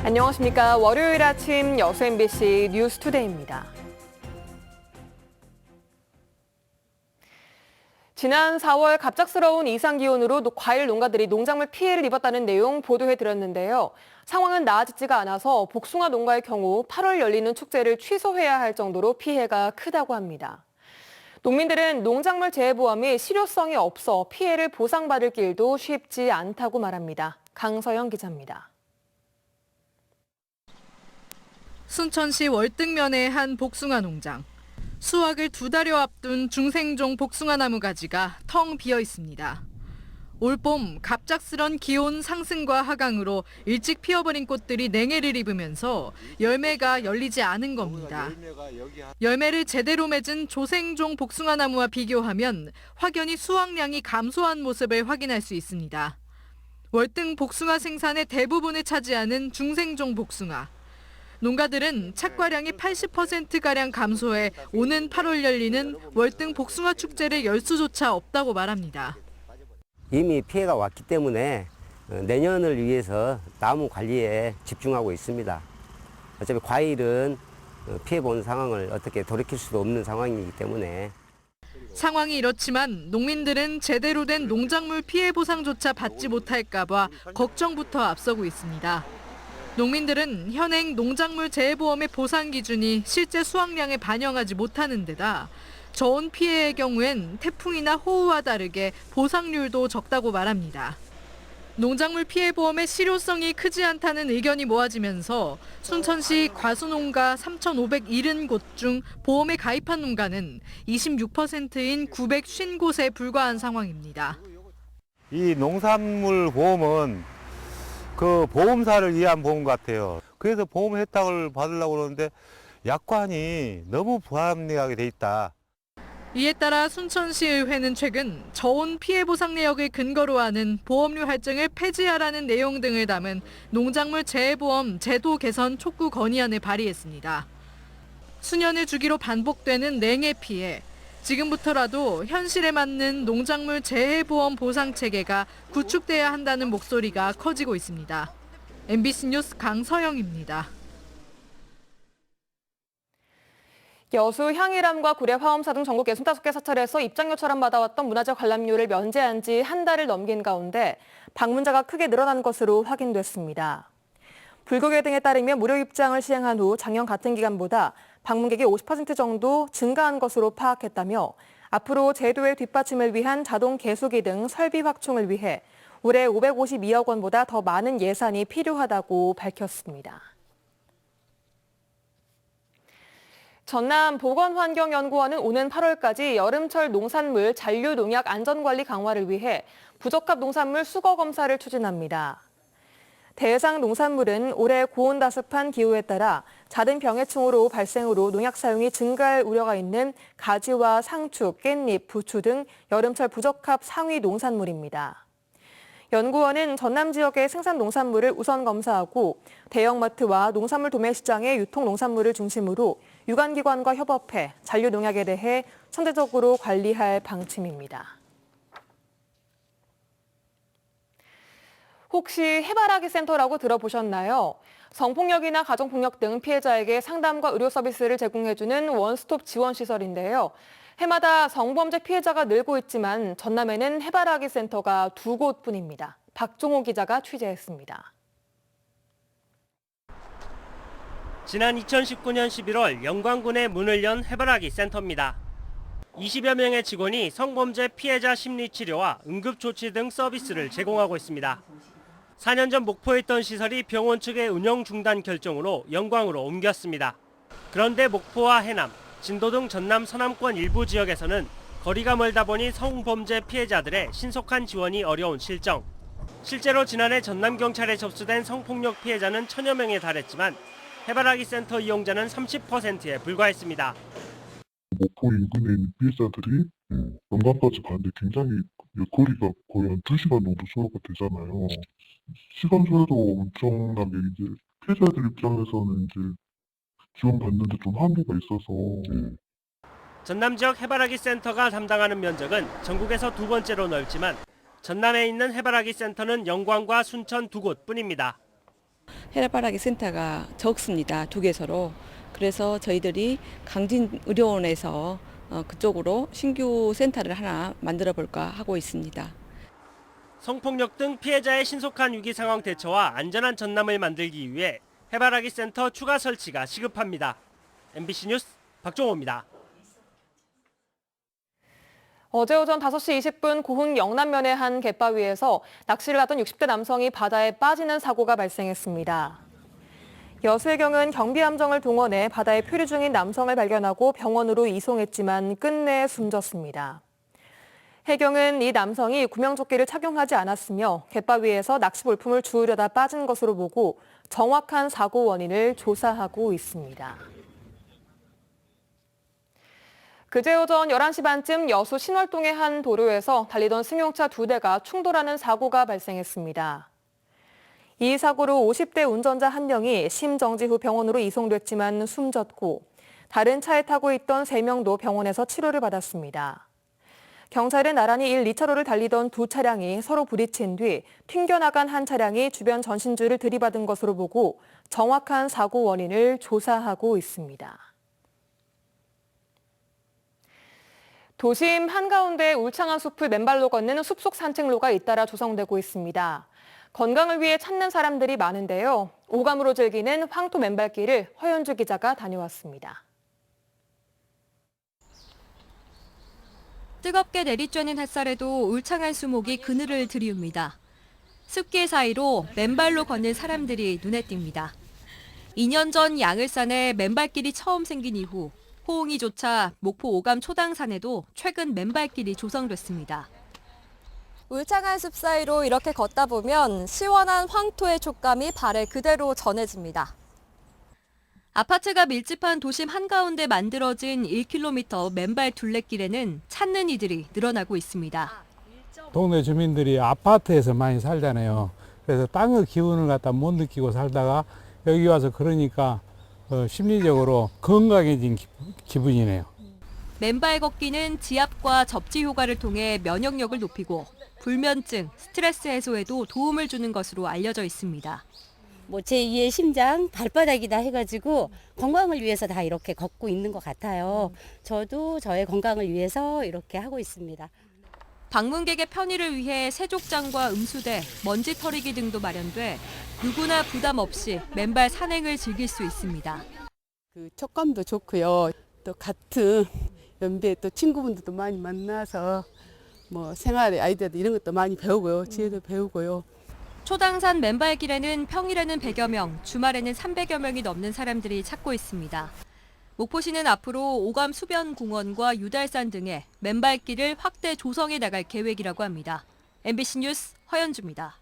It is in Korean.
안녕하십니까. 월요일 아침 여수 MBC 뉴스투데이입니다. 지난 4월 갑작스러운 이상기온으로 과일 농가들이 농작물 피해를 입었다는 내용 보도해드렸는데요. 상황은 나아지지가 않아서 복숭아 농가의 경우 8월 열리는 축제를 취소해야 할 정도로 피해가 크다고 합니다. 농민들은 농작물 재해보험이 실효성이 없어 피해를 보상받을 길도 쉽지 않다고 말합니다. 강서영 기자입니다. 순천시 월등면의 한 복숭아 농장. 수확을 2달여 앞둔 중생종 복숭아 나무 가지가 텅 비어 있습니다. 올봄 갑작스런 기온 상승과 하강으로 일찍 피어버린 꽃들이 냉해를 입으면서 열매가 열리지 않은 겁니다. 열매를 제대로 맺은 조생종 복숭아 나무와 비교하면 확연히 수확량이 감소한 모습을 확인할 수 있습니다. 월등 복숭아 생산의 대부분을 차지하는 중생종 복숭아. 농가들은 착과량이 80%가량 감소해 오는 8월 열리는 월등 복숭아 축제를 열 수조차 없다고 말합니다. 이미 피해가 왔기 때문에 내년을 위해서 나무 관리에 집중하고 있습니다. 어차피 과일은 피해 본 상황을 어떻게 돌이킬 수도 없는 상황이기 때문에. 상황이 이렇지만 농민들은 제대로 된 농작물 피해 보상조차 받지 못할까 봐 걱정부터 앞서고 있습니다. 농민들은 현행 농작물 재해보험의 보상 기준이 실제 수확량에 반영하지 못하는 데다 저온 피해의 경우엔 태풍이나 호우와 다르게 보상률도 적다고 말합니다. 농작물 피해보험의 실효성이 크지 않다는 의견이 모아지면서 순천시 과수농가 3,570곳 중 보험에 가입한 농가는 26%인 950곳에 불과한 상황입니다. 이 농산물 보험은 그 보험사를 위한 보험 같아요. 그래서 보험 혜택을 받으려고 그러는데 약관이 너무 불합리하게 돼 있다. 이에 따라 순천시의회는 최근 저온 피해 보상 내역을 근거로 하는 보험료 할증을 폐지하라는 내용 등을 담은 농작물 재해보험 제도 개선 촉구 건의안을 발의했습니다. 수년을 주기로 반복되는 냉해 피해, 지금부터라도 현실에 맞는 농작물 재해보험 보상 체계가 구축돼야 한다는 목소리가 커지고 있습니다. MBC 뉴스 강서영입니다. 여수 향일암과 구례 화엄사 등 전국 65개 사찰에서 입장료 처람받아왔던 문화재 관람료를 면제한 지 한 달을 넘긴 가운데 방문자가 크게 늘어난 것으로 확인됐습니다. 불교계 등에 따르면 무료 입장을 시행한 후 작년 같은 기간보다 방문객이 50% 정도 증가한 것으로 파악했다며 앞으로 제도의 뒷받침을 위한 자동 개수기 등 설비 확충을 위해 올해 552억 원보다 더 많은 예산이 필요하다고 밝혔습니다. 전남보건환경연구원은 오는 8월까지 여름철 농산물 잔류 농약 안전관리 강화를 위해 부적합 농산물 수거 검사를 추진합니다. 대상 농산물은 올해 고온다습한 기후에 따라 잦은 병해충으로 발생으로 농약 사용이 증가할 우려가 있는 가지와 상추, 깻잎, 부추 등 여름철 부적합 상위 농산물입니다. 연구원은 전남 지역의 생산 농산물을 우선 검사하고 대형마트와 농산물 도매시장의 유통 농산물을 중심으로 유관기관과 협업해 잔류 농약에 대해 선제적으로 관리할 방침입니다. 혹시 해바라기 센터라고 들어보셨나요? 성폭력이나 가정폭력 등 피해자에게 상담과 의료 서비스를 제공해주는 원스톱 지원 시설인데요. 해마다 성범죄 피해자가 늘고 있지만 전남에는 해바라기 센터가 2곳뿐입니다. 박종호 기자가 취재했습니다. 지난 2019년 11월 영광군에 문을 연 해바라기 센터입니다. 20여 명의 직원이 성범죄 피해자 심리치료와 응급조치 등 서비스를 제공하고 있습니다. 4년 전 목포에 있던 시설이 병원 측의 운영 중단 결정으로 영광으로 옮겼습니다. 그런데 목포와 해남, 진도 등 전남 서남권 일부 지역에서는 거리가 멀다 보니 성범죄 피해자들의 신속한 지원이 어려운 실정. 실제로 지난해 전남경찰에 접수된 성폭력 피해자는 1000여 명에 달했지만 해바라기 센터 이용자는 30%에 불과했습니다. 목포 인근에 있는 피해자들이 영광까지 가는데 굉장히 거리가 거의 한 2시간 정도 소요가 되잖아요. 시간 소요도 엄청나게 이제 피해자들 입장에서는 이제 지원받는데 좀 한계가 있어서. 전남 지역 해바라기 센터가 담당하는 면적은 전국에서 2번째로 넓지만 전남에 있는 해바라기 센터는 영광과 순천 2곳뿐입니다. 해바라기 센터가 적습니다. 2개소로. 그래서 저희들이 강진의료원에서 그쪽으로 신규 센터를 하나 만들어 볼까 하고 있습니다. 성폭력 등 피해자의 신속한 위기 상황 대처와 안전한 전남을 만들기 위해 해바라기 센터 추가 설치가 시급합니다. MBC 뉴스 박종호입니다. 어제 오전 5시 20분 고흥 영남면의 한 갯바위에서 낚시를 하던 60대 남성이 바다에 빠지는 사고가 발생했습니다. 여수해경은 경비함정을 동원해 바다에 표류 중인 남성을 발견하고 병원으로 이송했지만 끝내 숨졌습니다. 해경은 이 남성이 구명조끼를 착용하지 않았으며 갯바위에서 낚시 볼품을 주우려다 빠진 것으로 보고 정확한 사고 원인을 조사하고 있습니다. 그제 오전 11시 반쯤 여수 신월동의 한 도로에서 달리던 승용차 2대가 충돌하는 사고가 발생했습니다. 이 사고로 50대 운전자 1명이 심정지 후 병원으로 이송됐지만 숨졌고 다른 차에 타고 있던 3명도 병원에서 치료를 받았습니다. 경찰은 나란히 1, 2차로를 달리던 2차량이 서로 부딪힌 뒤 튕겨나간 한 차량이 주변 전신주를 들이받은 것으로 보고 정확한 사고 원인을 조사하고 있습니다. 도심 한가운데 울창한 숲을 맨발로 걷는 숲속 산책로가 잇따라 조성되고 있습니다. 건강을 위해 찾는 사람들이 많은데요. 오감으로 즐기는 황토 맨발길을 허연주 기자가 다녀왔습니다. 뜨겁게 내리쬐는 햇살에도 울창한 수목이 그늘을 들이웁니다. 습기 사이로 맨발로 걷는 사람들이 눈에 띕니다. 2년 전 양을산에 맨발길이 처음 생긴 이후 호응이 조차 목포 오감 초당산에도 최근 맨발길이 조성됐습니다. 울창한 숲 사이로 이렇게 걷다 보면 시원한 황토의 촉감이 발에 그대로 전해집니다. 아파트가 밀집한 도심 한가운데 만들어진 1km 맨발 둘레길에는 찾는 이들이 늘어나고 있습니다. 동네 주민들이 아파트에서 많이 살잖아요. 그래서 땅의 기운을 갖다 못 느끼고 살다가 여기 와서 그러니까 심리적으로 건강해진 기분이네요. 맨발 걷기는 지압과 접지 효과를 통해 면역력을 높이고 불면증, 스트레스 해소에도 도움을 주는 것으로 알려져 있습니다. 뭐 제2의 심장, 발바닥이다 해가지고 건강을 위해서 다 이렇게 걷고 있는 것 같아요. 저도 저의 건강을 위해서 이렇게 하고 있습니다. 방문객의 편의를 위해 세족장과 음수대, 먼지 털이기 등도 마련돼 누구나 부담 없이 맨발 산행을 즐길 수 있습니다. 그 촉감도 좋고요. 또 같은 연배 또 친구분들도 많이 만나서 뭐 생활의 아이디어도 이런 것도 많이 배우고요. 지혜도 배우고요. 초당산 맨발길에는 평일에는 100여 명, 주말에는 300여 명이 넘는 사람들이 찾고 있습니다. 목포시는 앞으로 오감 수변공원과 유달산 등의 맨발길을 확대 조성해 나갈 계획이라고 합니다. MBC 뉴스 허연주입니다.